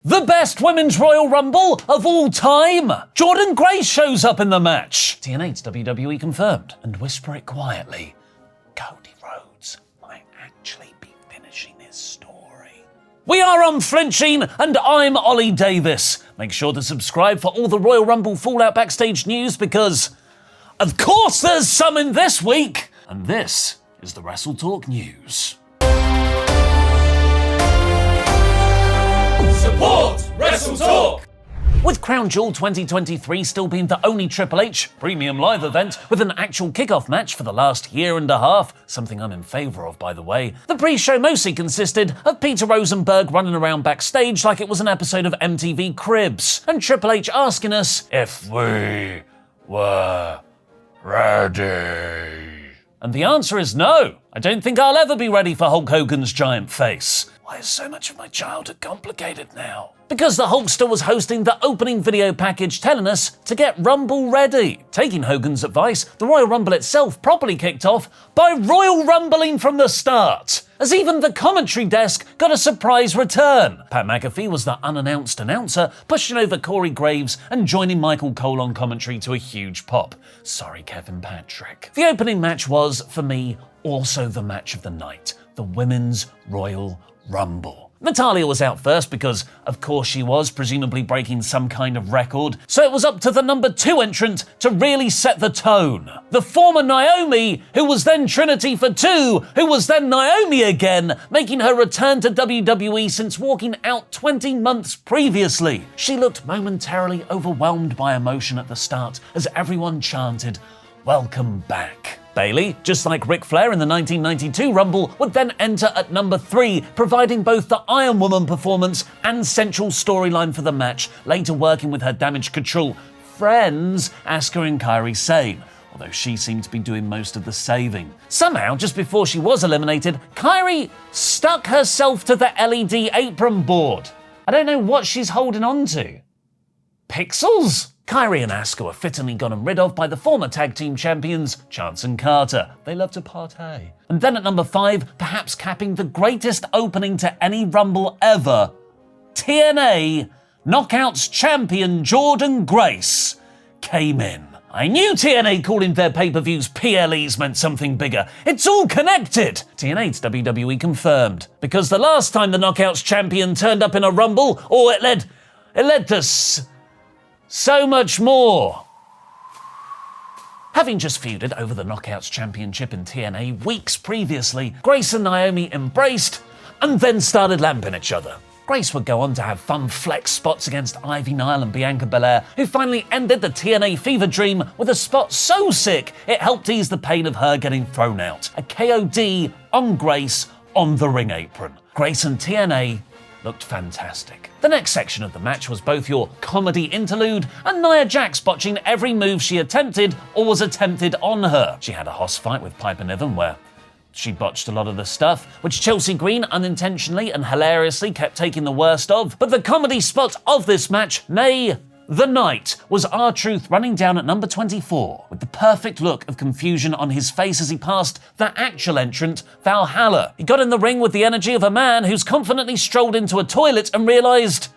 The best women's Royal Rumble of all time! Jordynne Grace shows up in the match. TNA's WWE confirmed. And whisper it quietly, Cody Rhodes might actually be finishing his story. We are Unflinching, and I'm Ollie Davis. Make sure to subscribe for all the Royal Rumble Fallout backstage news because, of course there's some in this week! And this is the WrestleTalk news. Support WrestleTalk! With Crown Jewel 2023 still being the only Triple H premium live event with an actual kickoff match for the last year and a half, something I'm in favour of by the way, the pre-show mostly consisted of Peter Rosenberg running around backstage like it was an episode of MTV Cribs, and Triple H asking us if we were ready. And the answer is no. I don't think I'll ever be ready for Hulk Hogan's giant face. Why is so much of my childhood complicated now? Because the Hulkster was hosting the opening video package telling us to get Rumble ready. Taking Hogan's advice, the Royal Rumble itself properly kicked off by Royal Rumbling from the start, as even the commentary desk got a surprise return. Pat McAfee was the unannounced announcer, pushing over Corey Graves and joining Michael Cole on commentary to a huge pop. Sorry, Kevin Patrick. The opening match was, for me, also the match of the night, the Women's Royal Rumble. Natalya was out first because, of course she was, presumably breaking some kind of record, so it was up to the number 2 entrant to really set the tone. The former Naomi, who was then Trinity for 2, who was then Naomi again, making her return to WWE since walking out 20 months previously. She looked momentarily overwhelmed by emotion at the start as everyone chanted, "Welcome back." Bayley, just like Ric Flair in the 1992 Rumble, would then enter at number 3, providing both the Iron Woman performance and central storyline for the match, later working with her Damage Control friends, Asuka and Kairi Sane, although she seemed to be doing most of the saving. Somehow, just before she was eliminated, Kairi stuck herself to the LED apron board. I don't know what she's holding on to. Pixels? Kairi and Asuka were fittingly gotten rid of by the former tag team champions, Chance and Carter. They love to partay. And then at number 5, perhaps capping the greatest opening to any Rumble ever, TNA Knockouts champion Jordynne Grace came in. I knew TNA calling their pay-per-views PLEs meant something bigger. It's all connected! TNA's WWE confirmed. Because the last time the Knockouts champion turned up in a Rumble, it led to so much more. Having just feuded over the Knockouts Championship in TNA weeks previously, Grace and Naomi embraced and then started lamping each other. Grace would go on to have fun flex spots against Ivy Nile and Bianca Belair, who finally ended the TNA fever dream with a spot so sick it helped ease the pain of her getting thrown out. A KOD on Grace on the ring apron. Grace and TNA looked fantastic. The next section of the match was both your comedy interlude and Nia Jax botching every move she attempted or was attempted on her. She had a hoss fight with Piper Niven where she botched a lot of the stuff, which Chelsea Green unintentionally and hilariously kept taking the worst of. But the comedy spot of this match, nay, the night, was R-Truth running down at number 24 with the perfect look of confusion on his face as he passed the actual entrant, Valhalla. He got in the ring with the energy of a man who's confidently strolled into a toilet and realised,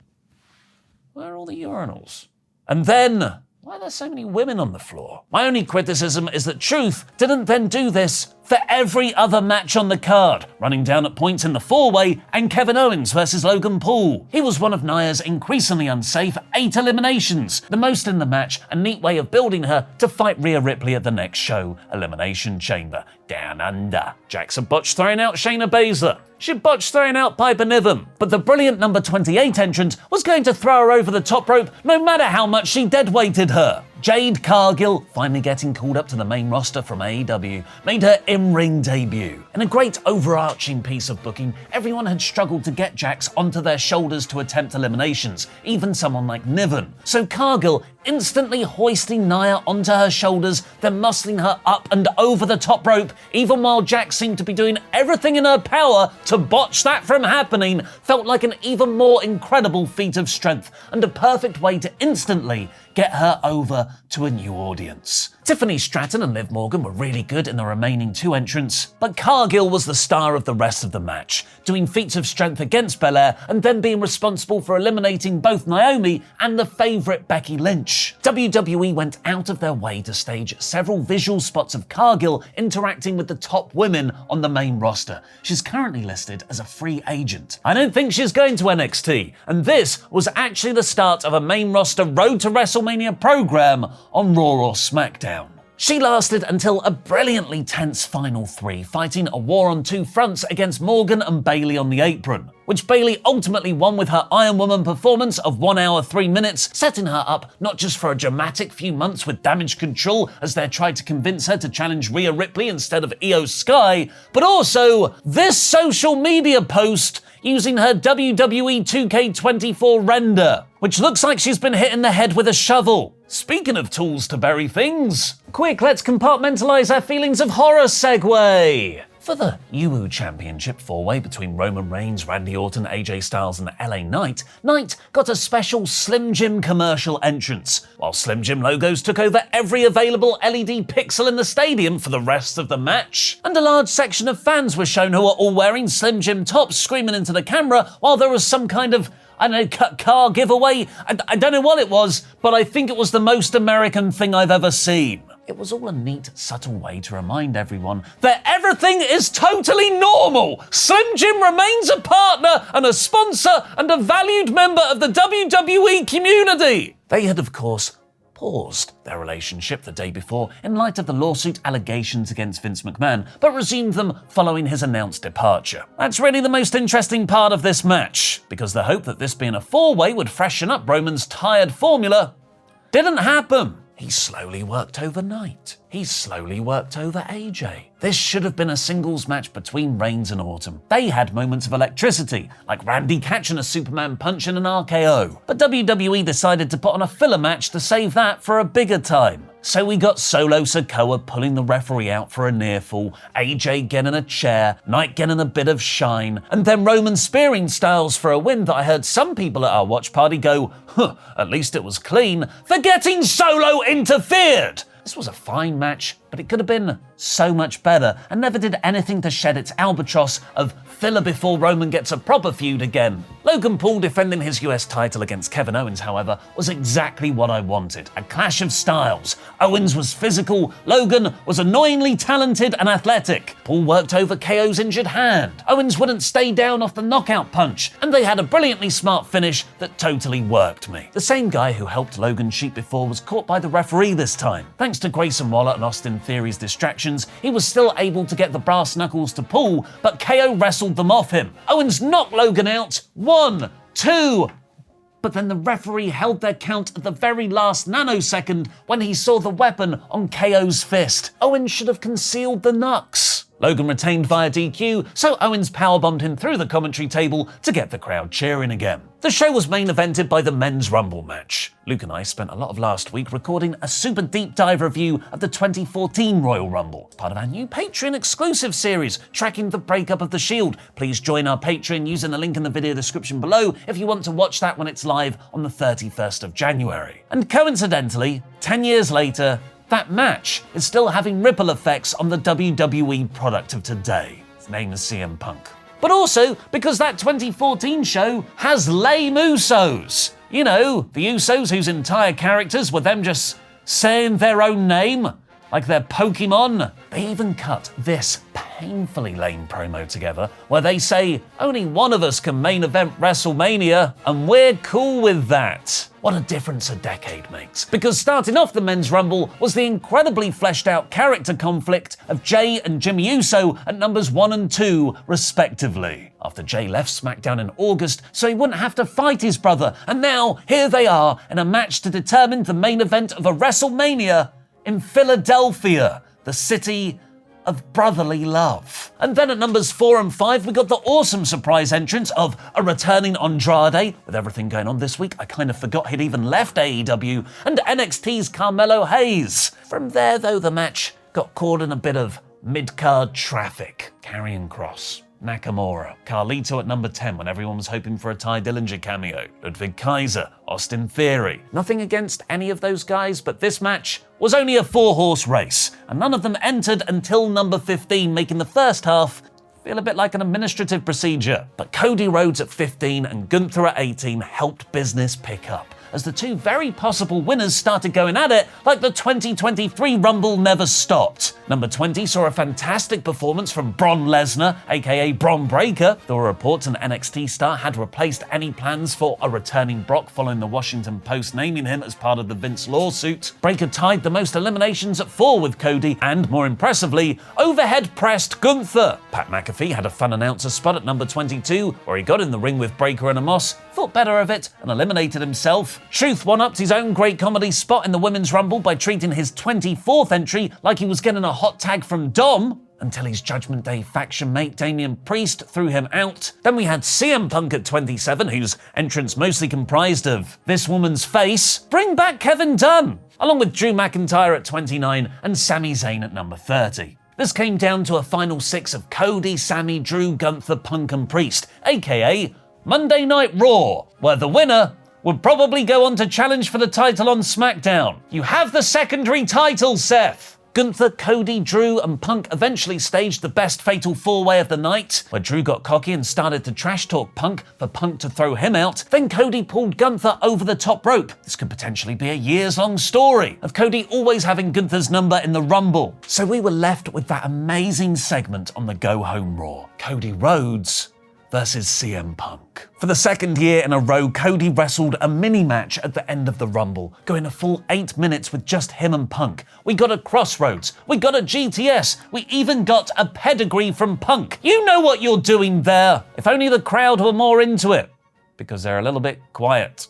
where are all the urinals? And then, why are there so many women on the floor? My only criticism is that Truth didn't then do this for every other match on the card, running down at points in the 4-way and Kevin Owens versus Logan Paul. He was one of Nia's increasingly unsafe 8 eliminations, the most in the match, a neat way of building her to fight Rhea Ripley at the next show, Elimination Chamber, Down Under. Jackson botched throwing out Shayna Baszler. She botched throwing out Piper Niven, but the brilliant number 28 entrant was going to throw her over the top rope no matter how much she deadweighted her. Jade Cargill, finally getting called up to the main roster from AEW, made her in-ring debut. In a great overarching piece of booking, everyone had struggled to get Jax onto their shoulders to attempt eliminations, even someone like Niven. So Cargill instantly hoisting Nia onto her shoulders, then muscling her up and over the top rope, even while Jack seemed to be doing everything in her power to botch that from happening, felt like an even more incredible feat of strength and a perfect way to instantly get her over to a new audience. Tiffany Stratton and Liv Morgan were really good in the remaining two entrants, but Cargill was the star of the rest of the match, doing feats of strength against Belair and then being responsible for eliminating both Naomi and the favourite Becky Lynch. WWE went out of their way to stage several visual spots of Cargill interacting with the top women on the main roster. She's currently listed as a free agent. I don't think she's going to NXT, and this was actually the start of a main roster Road to WrestleMania program on Raw or SmackDown. She lasted until a brilliantly tense final three, fighting a war on two fronts against Morgan and Bayley on the apron, which Bayley ultimately won with her Iron Woman performance of 1 hour 3 minutes, setting her up not just for a dramatic few months with Damage Control as they tried to convince her to challenge Rhea Ripley instead of Io Sky, but also this social media post using her WWE 2K24 render, which looks like she's been hit in the head with a shovel. Speaking of tools to bury things, quick, let's compartmentalize our feelings of horror segue. For the UU Championship four-way between Roman Reigns, Randy Orton, AJ Styles and LA Knight, Knight got a special Slim Jim commercial entrance, while Slim Jim logos took over every available LED pixel in the stadium for the rest of the match. And a large section of fans were shown who were all wearing Slim Jim tops screaming into the camera while there was some kind of, car giveaway. I don't know what it was, but I think it was the most American thing I've ever seen. It was all a neat, subtle way to remind everyone that everything is totally normal. Slim Jim remains a partner and a sponsor and a valued member of the WWE community. They had, of course, paused their relationship the day before in light of the lawsuit allegations against Vince McMahon, but resumed them following his announced departure. That's really the most interesting part of this match, because the hope that this being a four-way would freshen up Roman's tired formula didn't happen. He slowly worked over Knight. He slowly worked over AJ. This should have been a singles match between Reigns and Orton. They had moments of electricity, like Randy catching a Superman punch in an RKO. But WWE decided to put on a filler match to save that for a bigger time. So we got Solo Sikoa pulling the referee out for a near fall, AJ getting a chair, Knight getting a bit of shine, and then Roman spearing Styles for a win that I heard some people at our watch party go, at least it was clean, forgetting Solo interfered. This was a fine match, but it could have been so much better and never did anything to shed its albatross of filler before Roman gets a proper feud again. Logan Paul defending his US title against Kevin Owens, however, was exactly what I wanted. A clash of styles. Owens was physical, Logan was annoyingly talented and athletic. Paul worked over KO's injured hand. Owens wouldn't stay down off the knockout punch, and they had a brilliantly smart finish that totally worked me. The same guy who helped Logan cheat before was caught by the referee this time. Thanks to Grayson Waller and Austin Theory's distractions, he was still able to get the brass knuckles to Paul, but KO wrestled them off him. Owens knocked Logan out. 1, 2, but then the referee held their count at the very last nanosecond when he saw the weapon on KO's fist. Owens should have concealed the knucks. Logan retained via DQ, so Owens powerbombed him through the commentary table to get the crowd cheering again. The show was main evented by the Men's Rumble match. Luke and I spent a lot of last week recording a super deep dive review of the 2014 Royal Rumble, part of our new Patreon exclusive series, tracking the breakup of the Shield. Please join our Patreon using the link in the video description below if you want to watch that when it's live on the 31st of January. And coincidentally, 10 years later, that match is still having ripple effects on the WWE product of today. His name is CM Punk. But also because that 2014 show has lame Usos. You know, the Usos whose entire characters were them just saying their own name, like they're Pokemon. They even cut this painfully lame promo together where they say, only one of us can main event WrestleMania, and we're cool with that. What a difference a decade makes. Because starting off the Men's Rumble was the incredibly fleshed out character conflict of Jay and Jimmy Uso at numbers 1 and 2, respectively. After Jay left SmackDown in August so he wouldn't have to fight his brother, and now here they are in a match to determine the main event of a WrestleMania in Philadelphia, the city of brotherly love. And then at numbers 4 and 5, we got the awesome surprise entrance of a returning Andrade. With everything going on this week, I kind of forgot he'd even left AEW, and NXT's Carmelo Hayes. From there, though, the match got caught in a bit of mid-card traffic. Karrion Kross, Nakamura, Carlito at number 10 when everyone was hoping for a Ty Dillinger cameo, Ludwig Kaiser, Austin Theory. Nothing against any of those guys, but this match was only a 4-horse race, and none of them entered until number 15, making the first half feel a bit like an administrative procedure. But Cody Rhodes at 15 and Gunther at 18 helped business pick up, as the two very possible winners started going at it like the 2023 Rumble never stopped. Number 20 saw a fantastic performance from Bron Lesnar, aka Bron Breakker. There were reports an NXT star had replaced any plans for a returning Brock following the Washington Post naming him as part of the Vince lawsuit. Breakker tied the most eliminations at 4 with Cody and, more impressively, overhead pressed Gunther. Pat McAfee had a fun announcer spot at number 22 where he got in the ring with Breakker and Amos, thought better of it, and eliminated himself. Truth one-upped his own great comedy spot in the Women's Rumble by treating his 24th entry like he was getting a hot tag from Dom, until his Judgment Day faction mate Damian Priest threw him out. Then we had CM Punk at 27, whose entrance mostly comprised of this woman's face, bring back Kevin Dunn, along with Drew McIntyre at 29 and Sami Zayn at number 30. This came down to a final 6 of Cody, Sami, Drew, Gunther, Punk and Priest, aka Monday Night Raw, where the winner would probably go on to challenge for the title on SmackDown. You have the secondary title, Seth. Gunther, Cody, Drew, and Punk eventually staged the best fatal 4-way of the night, where Drew got cocky and started to trash talk Punk for Punk to throw him out. Then Cody pulled Gunther over the top rope. This could potentially be a years-long story of Cody always having Gunther's number in the Rumble. So we were left with that amazing segment on the Go Home Raw. Cody Rhodes versus CM Punk. For the second year in a row, Cody wrestled a mini-match at the end of the Rumble, going a full 8 minutes with just him and Punk. We got a Crossroads, we got a GTS, we even got a pedigree from Punk. You know what you're doing there. If only the crowd were more into it, because they're a little bit quiet.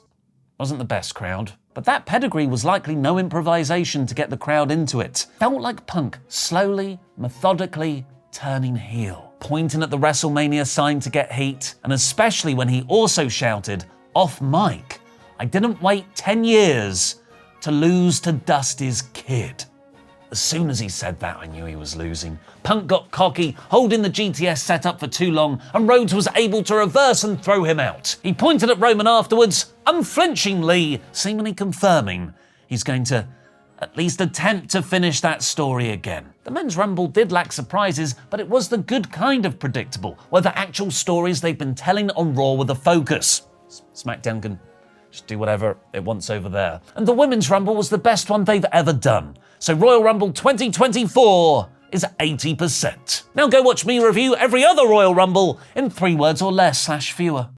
Wasn't the best crowd. But that pedigree was likely no improvisation to get the crowd into it. Felt like Punk slowly, methodically turning heel, pointing at the WrestleMania sign to get heat, and especially when he also shouted, off mic, I didn't wait 10 years to lose to Dusty's kid. As soon as he said that, I knew he was losing. Punk got cocky, holding the GTS set up for too long, and Rhodes was able to reverse and throw him out. He pointed at Roman afterwards, unflinchingly, seemingly confirming he's going to at least attempt to finish that story again. The Men's Rumble did lack surprises, but it was the good kind of predictable, where the actual stories they've been telling on Raw were the focus. SmackDown can just do whatever it wants over there. And the Women's Rumble was the best one they've ever done. So Royal Rumble 2024 is 80%. Now go watch me review every other Royal Rumble in 3 words or less / fewer.